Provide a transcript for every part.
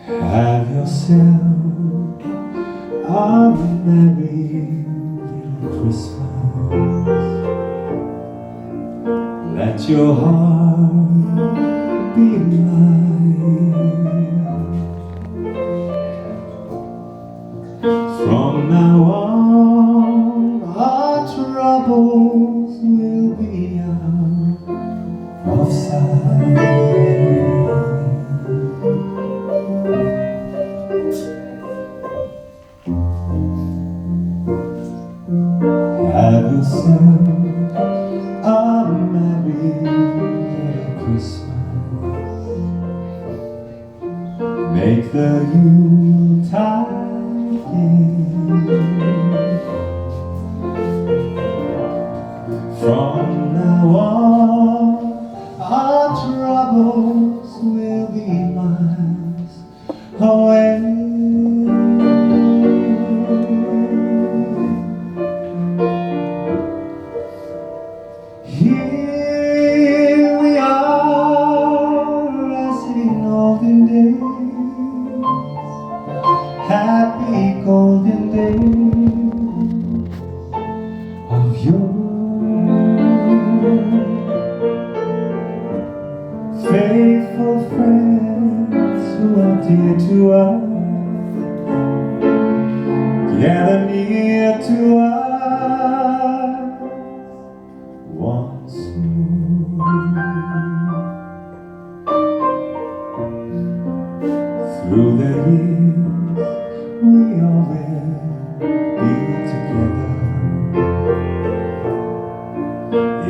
Have yourself a merry little Christmas. Let your heart be light. From now on, our troubles will be out of sight. Have yourself a merry little Christmas. Make the Yuletide gay. From now on, our troubles will be miles away. Here we are, as in olden days, happy golden days of yore. Faithful friends who are dear to us, gather near to us once more. Through the years we all will be together,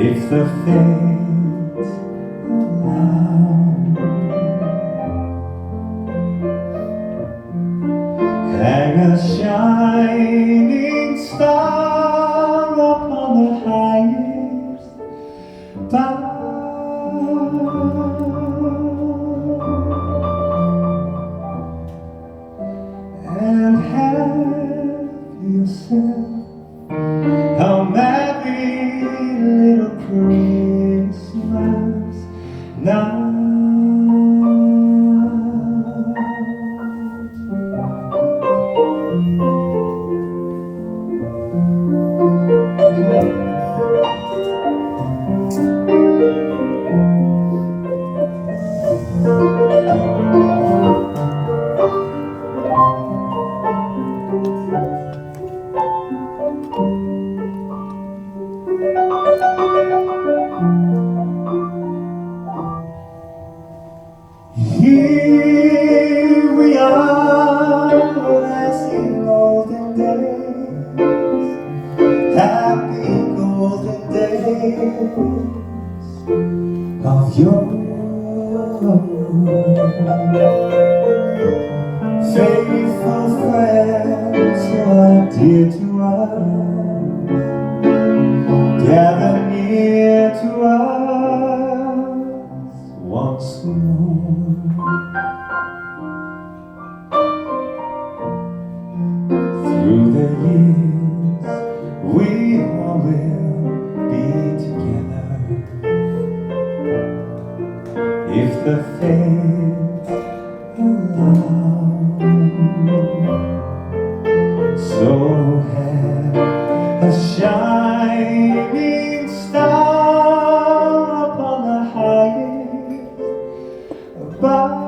if the fates allow. Hang a shining star upon the highest bough, and have yourself a merry little Christmas now. Here we are, as in olden days, happy golden days of yore. Faithful friends who are dear to us, gather near to us once more. Through the years we all will be together, if the fates allow. So have a shining star upon the highest bough,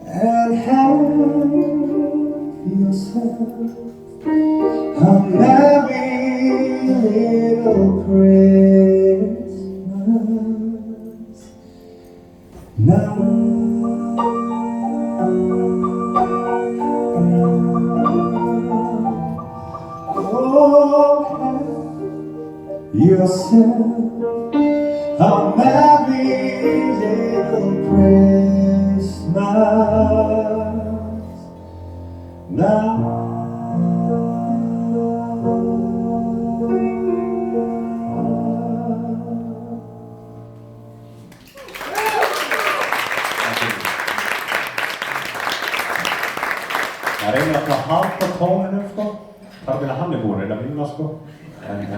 and have yourself a merry little Christmas now. Oh, have yourself a merry little Christmas now. reynir alltaf að halda tóninum sko. Þar til að hann er búinn að vinna sko. En